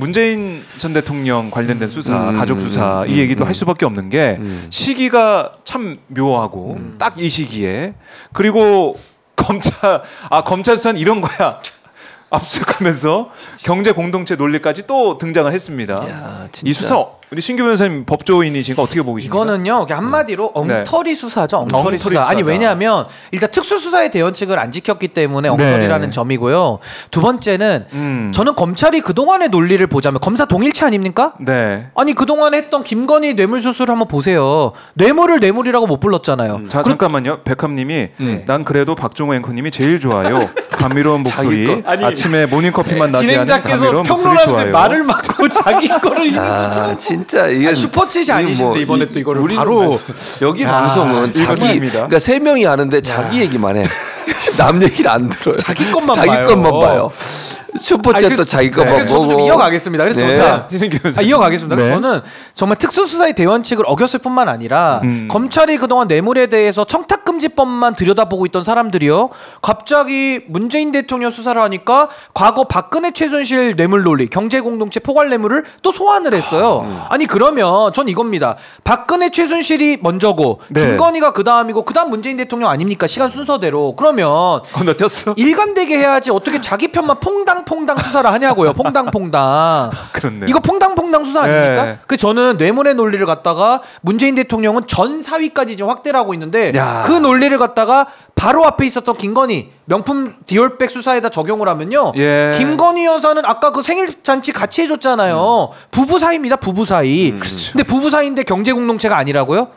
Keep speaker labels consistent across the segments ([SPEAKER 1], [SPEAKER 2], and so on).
[SPEAKER 1] 문재인 전 대통령 관련된 수사, 가족 수사 이 얘기도 할 수밖에 없는 게 시기가 참 묘하고 딱 이 시기에 그리고 검찰 수사는 이런 거야. 압수하면서 경제 공동체 논리까지 또 등장을 했습니다.
[SPEAKER 2] 야,
[SPEAKER 1] 이 수사 우리 신규 변호사님 법조인이시니까 어떻게 보고 계십니까?
[SPEAKER 3] 이거는요 한마디로 엉터리 수사죠. 엉터리 수사. 아니 왜냐하면 일단 특수수사의 대원칙을 안 지켰기 때문에 엉터리라는 점이고요. 두 번째는 저는 검찰이 그동안의 논리를 보자면 검사 동일체 아닙니까?
[SPEAKER 1] 네.
[SPEAKER 3] 아니 그동안에 했던 김건희 뇌물수수를 한번 보세요. 뇌물을 뇌물이라고 못 불렀잖아요.
[SPEAKER 1] 자 잠깐만요. 백함님이 난 그래도 박종호 앵커님이 제일 좋아요. 감미로운 목소리. 아침에 모닝커피만 나게 하는 감미로운 목소리 좋아요.
[SPEAKER 3] 말을 막고 자기 거를
[SPEAKER 2] 진짜 이게
[SPEAKER 3] 슈퍼챗이 아니신데 이번에 또 이거를 바로
[SPEAKER 2] 여기 방송은 자기 그러니까 세 명이 하는데 자기 얘기만 해. 남 얘기를 안 들어요.
[SPEAKER 3] 자기 것만
[SPEAKER 2] 봐요. 슈퍼챗도 자기 것만 보고.
[SPEAKER 3] 좀 이어가겠습니다. 그래서 자, 이어가겠습니다.
[SPEAKER 1] 네.
[SPEAKER 3] 저는 정말 특수수사의 대원칙을 어겼을 뿐만 아니라 검찰이 그동안 뇌물에 대해서 청탁금지법만 들여다보고 있던 사람들이요. 갑자기 문재인 대통령 수사를 하니까 과거 박근혜 최순실 뇌물 논리, 경제공동체 포괄 뇌물을 또 소환을 했어요. 아니 그러면 전 이겁니다. 박근혜 최순실이 먼저고 김건희가 그 다음이고 그 다음 문재인 대통령 아닙니까? 시간 순서대로. 그러면
[SPEAKER 1] 건너뛰었어?
[SPEAKER 3] 일관되게 해야지 어떻게 자기 편만 퐁당 수사를 하냐고요. 퐁당.
[SPEAKER 1] 그렇네.
[SPEAKER 3] 이거 퐁당 수사 아닙니까? 그 저는 뇌물의 논리를 갖다가 문재인 대통령은 전 사위까지 지금 확대를 하고 있는데 그 논리를 갖다가 바로 앞에 있었던 김건희 명품 디올백 수사에다 적용을 하면요. 김건희 여사는 아까 그 생일 잔치 같이 해줬잖아요. 부부 사이입니다. 부부 사이. 근데 부부 사이인데 경제 공동체가 아니라고요?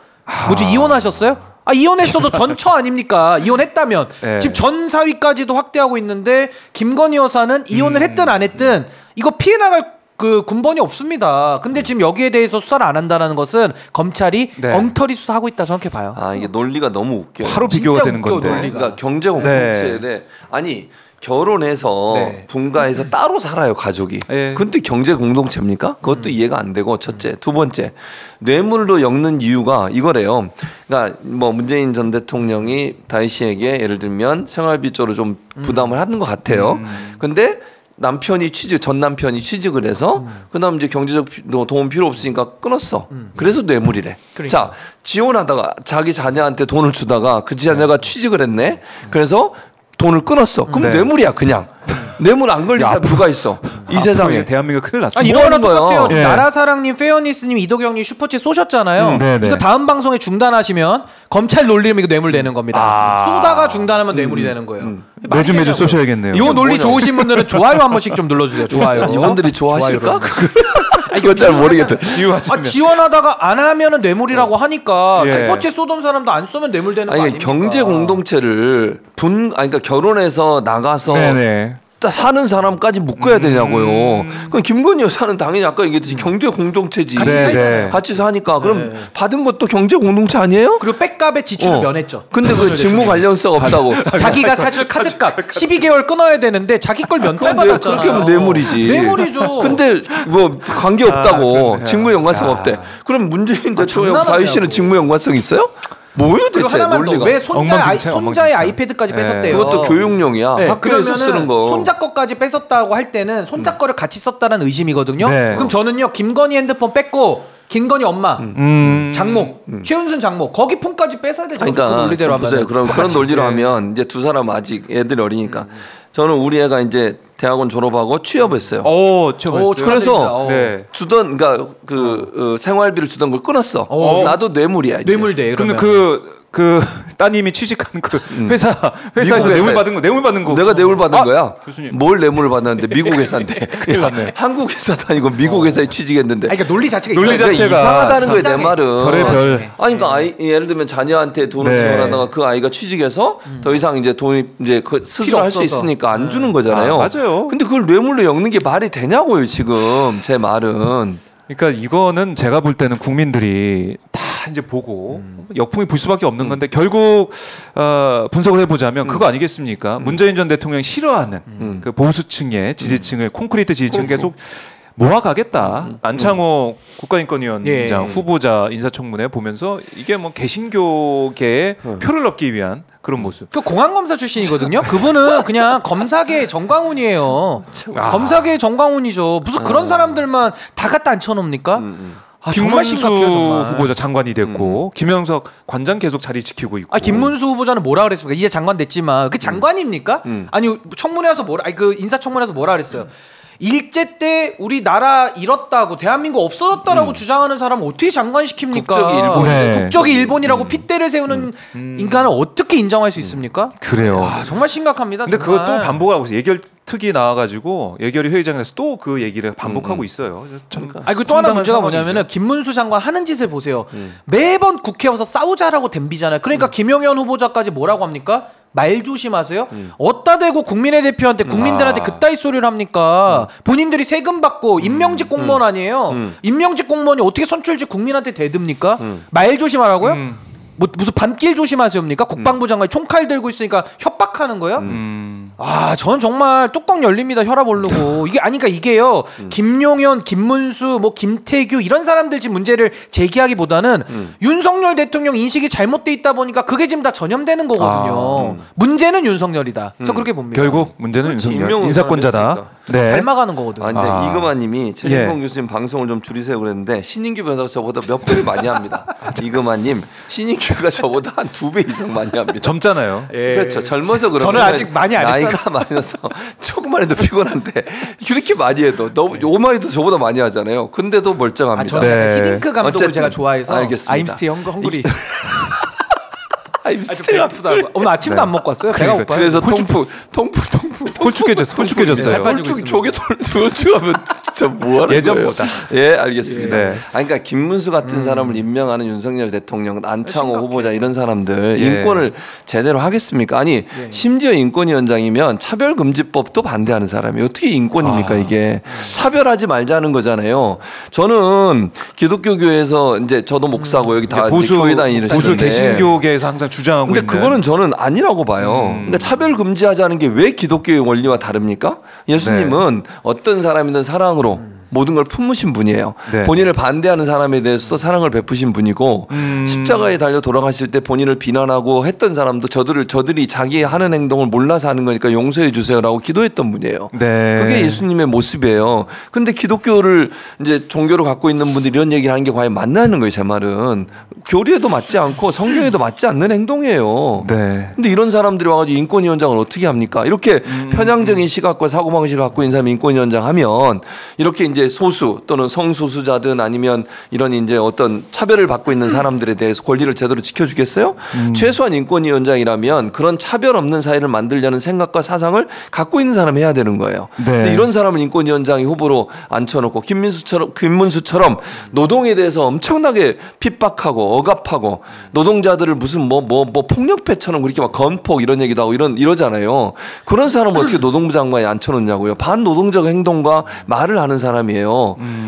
[SPEAKER 3] 뭐지 이혼하셨어요? 이혼했어도 전처 아닙니까? 이혼했다면 지금 전 사위까지도 확대하고 있는데 김건희 여사는 이혼을 했든 안 했든 이거 피해 나갈 그 군번이 없습니다. 근데 지금 여기에 대해서 수사를 안 한다는 것은 검찰이 엉터리 수사하고 있다 저렇게 봐요.
[SPEAKER 2] 이게 논리가 너무 웃겨요.
[SPEAKER 1] 바로 비교가 되는 건데.
[SPEAKER 2] 그러니까 경제 공동체에 아니 결혼해서 분가해서 따로 살아요 가족이. 근데 경제 공동체입니까? 그것도 이해가 안 되고 첫째, 두 번째 뇌물로 엮는 이유가 이거래요. 그러니까 뭐 문재인 전 대통령이 다희 씨에게 예를 들면 생활비 쪽으로 좀 부담을 하는 것 같아요. 근데 전 남편이 취직을 해서 그다음 이제 경제적 도움 필요 없으니까 끊었어. 그래서 뇌물이래. 자 지원하다가 자기 자녀한테 돈을 주다가 그 자녀가 취직을 했네. 그래서 돈을 끊었어. 그럼 뇌물이야 그냥. 뇌물 안 걸릴 사람 누가 있어? 이 세상에.
[SPEAKER 1] 대한민국 큰일 났어.
[SPEAKER 3] 뭐 하는 거야? 나라사랑님, 페어니스님, 이도경님 슈퍼챗 쏘셨잖아요. 이거 다음 방송에 중단하시면 검찰 놀리면 이거 뇌물 되는 겁니다. 쏘다가 중단하면 뇌물이 되는 거예요.
[SPEAKER 1] 매주 쏘셔야겠네요.
[SPEAKER 3] 이 논리 좋으신 분들은 좋아요 한 번씩 좀 눌러주세요. 좋아요.
[SPEAKER 2] 이분들이 좋아하실까? 이거 잘 모르겠다.
[SPEAKER 3] 지원하다가 안 하면은 뇌물이라고 하니까 슈퍼챗 쏘던 사람도 안 쏘면 뇌물 되는 거 아닙니까?
[SPEAKER 2] 경제 공동체를 그러니까 결혼해서 나가서 사는 사람까지 묶어야 되냐고요. 그럼 김건희 여사는 당연히 아까 얘기했듯이 경제 공동체지. 같이 사니까 그럼 받은 것도 경제 공동체 아니에요?
[SPEAKER 3] 그리고 백값의 지출을 면했죠.
[SPEAKER 2] 근데 그 직무 관련성 없다고.
[SPEAKER 3] 자기가 사줄 카드값 12개월 끊어야 되는데 자기 걸 면탈 받았잖아요.
[SPEAKER 2] 그렇게 하면 뇌물이지.
[SPEAKER 3] 뇌물이죠.
[SPEAKER 2] 근데 뭐 관계 없다고 직무 연관성 없대. 그럼 문재인 대통령 다희 씨는 직무 연관성 있어요? 뭐예요 대체
[SPEAKER 3] 하나만
[SPEAKER 2] 논리가?
[SPEAKER 3] 왜 손자의 아이패드까지 뺐었대요.
[SPEAKER 2] 그것도 교육용이야. 학교에서 쓰는 거.
[SPEAKER 3] 손자 거까지 뺐었다고 할 때는 손자 거를 같이 썼다는 의심이거든요. 그럼 저는요 김건희 핸드폰 뺐고 김건희 엄마, 장모, 최은순 장모 거기 폰까지 뺏어야 되잖아요.
[SPEAKER 2] 그러니까
[SPEAKER 3] 그 논리대로 하면.
[SPEAKER 2] 그럼 그런 논리로 하면 이제 두 사람 아직 애들이 어리니까 저는 우리 애가 이제 대학원 졸업하고 취업했어요.
[SPEAKER 1] 취업했어요.
[SPEAKER 2] 그래서 주던 그러니까 생활비를 주던 걸 끊었어. 나도 뇌물이야. 이제.
[SPEAKER 3] 뇌물돼.
[SPEAKER 1] 그러면 그 따님이 취직한 그 회사에서 뇌물 받은 거.
[SPEAKER 2] 내가 뇌물 받은 거야.
[SPEAKER 1] 교수님.
[SPEAKER 2] 뭘 뇌물을 받았는데 미국 회사인데.
[SPEAKER 1] 큰일 났네.
[SPEAKER 2] 한국 회사도 아니고 미국 회사에 취직했는데.
[SPEAKER 3] 그러니까 논리 자체가
[SPEAKER 2] 이상하다는 거예요 내 말은.
[SPEAKER 1] 별의별.
[SPEAKER 2] 그러니까 예를 들면 자녀한테 돈을 지원하다가 그 아이가 취직해서 더 이상 이제 돈이 이제 그 스스로 할 수 있으니까 안 주는 거잖아요.
[SPEAKER 1] 맞아요.
[SPEAKER 2] 근데 그걸 뇌물로 엮는 게 말이 되냐고요 지금 제 말은.
[SPEAKER 1] 그러니까 이거는 제가 볼 때는 국민들이 다 이제 보고 역풍이 불 수밖에 없는 건데 결국 분석을 해보자면 그거 아니겠습니까? 문재인 전 대통령이 싫어하는 그 보수층의 지지층을 콘크리트 지지층 계속 모아가겠다. 안창호 국가인권위원장 후보자 인사청문회 보면서 이게 뭐 개신교계의 표를 얻기 위한 그런 모습.
[SPEAKER 3] 그 공안검사 출신이거든요. 그분은 그냥 검사계 정광훈이에요. 검사계 정광훈이죠. 무슨 그런 사람들만 다 갖다 앉혀놓습니까?
[SPEAKER 1] 김문수 후보자 장관이 됐고 김영석 관장 계속 자리 지키고 있고.
[SPEAKER 3] 김문수 후보자는 뭐라 그랬습니까? 이제 장관 됐지만 그 장관입니까? 아니 청문회 와서 그 인사청문회에서 뭐라 그랬어요? 일제 때 우리나라 잃었다고 대한민국 없어졌다라고 주장하는 사람은 어떻게 장관시킵니까?
[SPEAKER 2] 국적이 일본.
[SPEAKER 3] 국적이 일본이라고 핏대를 세우는 인간을 어떻게 인정할 수 있습니까?
[SPEAKER 1] 그래요.
[SPEAKER 3] 정말 심각합니다.
[SPEAKER 1] 근데
[SPEAKER 3] 정말.
[SPEAKER 1] 그것도 반복하고 있어요. 예결특위 나와가지고 예결위 회의장에서 또 그 얘기를 반복하고 있어요.
[SPEAKER 3] 그리고 또 하나 문제가 뭐냐면은 김문수 장관 하는 짓을 보세요. 매번 국회 와서 싸우자라고 덤비잖아요. 그러니까 김용현 후보자까지 뭐라고 합니까? 말 조심하세요. 어디다 대고 국민의 대표한테 국민들한테 그따위 소리를 합니까? 본인들이 세금 받고 임명직 공무원 아니에요. 임명직 공무원이 어떻게 선출직 국민한테 대듭니까? 말 조심하라고요? 뭐 무슨 밤길 조심하세요입니까? 국방부 장관이 총칼 들고 있으니까 협박하는 거예요? 저는 정말 뚜껑 열립니다. 혈압 오르고 이게 아니까 이게요. 김용현, 김문수, 뭐 김태규 이런 사람들 지금 문제를 제기하기보다는 윤석열 대통령 인식이 잘못돼 있다 보니까 그게 지금 다 전염되는 거거든요. 문제는 윤석열이다. 저 그렇게 봅니다.
[SPEAKER 1] 결국 문제는 윤석열 인사권자다.
[SPEAKER 3] 네. 닮아가는 거거든요.
[SPEAKER 2] 근데 이금아님이 최진봉 교수님 방송을 좀 줄이세요 그랬는데 신인규 변호사가 저보다 몇 배를 많이 합니다. 이금아님 신인규가 저보다 한 2배 이상 많이 합니다.
[SPEAKER 1] 젊잖아요.
[SPEAKER 2] 그렇죠. 젊어서 그런
[SPEAKER 3] 저는 아직 많이 안 했잖아요.
[SPEAKER 2] 나이가 많아서 조금만 해도 피곤한데 그렇게 많이 해도 너무 오마이도 저보다 많이 하잖아요. 근데도 멀쩡합니다.
[SPEAKER 3] 저는 히딩크 감독을 제가 좋아해서
[SPEAKER 2] 알겠습니다.
[SPEAKER 3] 아임스티 헝그리.
[SPEAKER 2] 스트레스
[SPEAKER 3] 아프다. 오늘 아침도 안 먹고 왔어요. 배가 고파요.
[SPEAKER 2] 그래서 통풍
[SPEAKER 1] 홀쭉해졌어요.
[SPEAKER 2] 홀쭉 저게 홀쭉하면 진짜 뭐하는
[SPEAKER 1] 예전보다.
[SPEAKER 2] 거예요? 예, 알겠습니다. 그러니까 김문수 같은 사람을 임명하는 윤석열 대통령, 안창호 후보자 이런 사람들 인권을 제대로 하겠습니까? 아니 심지어 인권위원장이면 차별금지법도 반대하는 사람이 어떻게 인권입니까 이게? 차별하지 말자는 거잖아요. 저는 기독교교회에서 이제 저도 목사고 여기 다
[SPEAKER 1] 보수 개신교계에서 항상 주장하고
[SPEAKER 2] 근데
[SPEAKER 1] 있는.
[SPEAKER 2] 그거는 저는 아니라고 봐요. 그러니까 차별 금지하자는 게 왜 기독교의 원리와 다릅니까? 예수님은 어떤 사람이든 사랑으로 모든 걸 품으신 분이에요. 본인을 반대하는 사람에 대해서도 사랑을 베푸신 분이고 십자가에 달려 돌아가실 때 본인을 비난하고 했던 사람도 저들이 자기 하는 행동을 몰라서 하는 거니까 용서해 주세요라고 기도했던 분이에요. 그게 예수님의 모습이에요. 근데 기독교를 이제 종교로 갖고 있는 분들이 이런 얘기를 하는 게 과연 맞나는 거예요. 제 말은 교리에도 맞지 않고 성경에도 맞지 않는 행동이에요. 근데 이런 사람들이 와가지고 인권위원장을 어떻게 합니까? 이렇게 편향적인 시각과 사고방식을 갖고 있는 사람이 인권위원장 하면 이렇게 이제 소수 또는 성소수자든 아니면 이런 이제 어떤 차별을 받고 있는 사람들에 대해서 권리를 제대로 지켜주겠어요? 최소한 인권위원장이라면 그런 차별 없는 사회를 만들려는 생각과 사상을 갖고 있는 사람이 해야 되는 거예요. 근데 이런 사람을 인권위원장이 후보로 앉혀놓고 김문수처럼 노동에 대해서 엄청나게 핍박하고 억압하고 노동자들을 무슨 뭐 폭력배처럼 그렇게 막 건폭 이런 얘기도 하고 이러잖아요. 그런 사람을 어떻게 노동부 장관에 앉혀놓냐고요. 반노동적 행동과 말을 하는 사람이에요.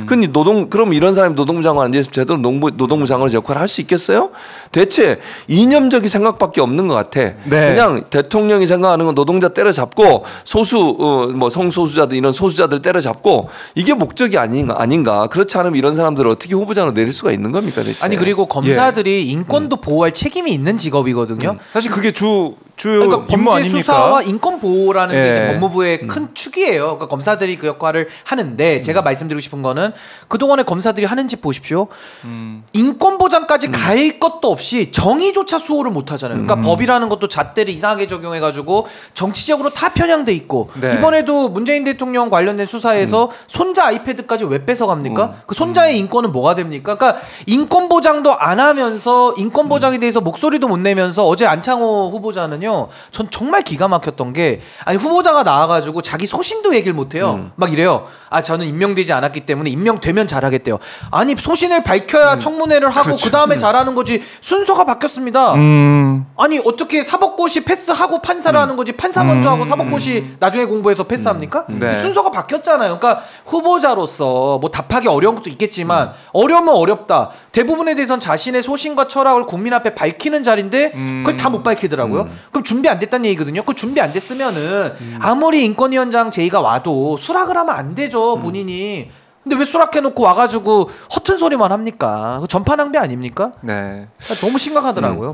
[SPEAKER 2] 근데 그럼 이런 사람이 노동부 장관 앉아있으면 제대로 노동부 장관의 역할을 할 수 있겠어요? 대체 이념적인 생각밖에 없는 것 같아. 그냥 대통령이 생각하는 건 노동자 때려잡고 뭐 성소수자들 이런 소수자들 때려잡고 이게 목적이 아닌가. 그렇지 않으면 이런 사람들을 어떻게 후보자로 내릴 수가 있는 겁니까? 대체?
[SPEAKER 3] 아니 그리고 검사들이 인권도 보호할 책임이 있는 직업이거든요.
[SPEAKER 1] 사실 그게 주요
[SPEAKER 3] 그러니까
[SPEAKER 1] 임무
[SPEAKER 3] 범죄
[SPEAKER 1] 아닙니까?
[SPEAKER 3] 수사와 인권 보호라는 게 이제 법무부의 큰 축이에요. 그러니까 검사들이 그 역할을 하는데 제가 말씀드리고 싶은 거는 그동안에 검사들이 하는 짓 보십시오. 인권 보장까지 갈 것도 없이 정의조차 수호를 못 하잖아요. 그러니까 법이라는 것도 잣대를 이상하게 적용해 가지고 정치적으로 다 편향돼 있고 이번에도 문재인 대통령 관련된 수사에서 손자 아이패드까지 왜 뺏어갑니까? 그 손자의 인권은 뭐가 됩니까? 그러니까 인권 보장도 안 하면서 인권 보장에 대해서 목소리도 못 내면서 어제 안창호 후보자는요. 전 정말 기가 막혔던 게 아니 후보자가 나와가지고 자기 소신도 얘기를 못해요. 막 이래요. 저는 임명되지 않았기 때문에 임명되면 잘하겠대요. 아니 소신을 밝혀야 청문회를 하고 그 다음에 잘하는 거지. 순서가 바뀌었습니다. 아니 어떻게 사법고시 패스하고 판사를 하는 거지. 판사 먼저 하고 사법고시 나중에 공부해서 패스합니까? 순서가 바뀌었잖아요. 그러니까 후보자로서 뭐 답하기 어려운 것도 있겠지만 어려우면 어렵다. 대부분에 대해서는 자신의 소신과 철학을 국민 앞에 밝히는 자리인데 그걸 다 못 밝히더라고요. 그럼 준비 안 됐다는 얘기거든요. 그 준비 안 됐으면은 아무리 인권위원장 제의가 와도 수락을 하면 안 되죠. 본인이 근데 왜 수락해놓고 와가지고 허튼 소리만 합니까? 전파 낭비 아닙니까?
[SPEAKER 1] 네.
[SPEAKER 3] 너무 심각하더라고요.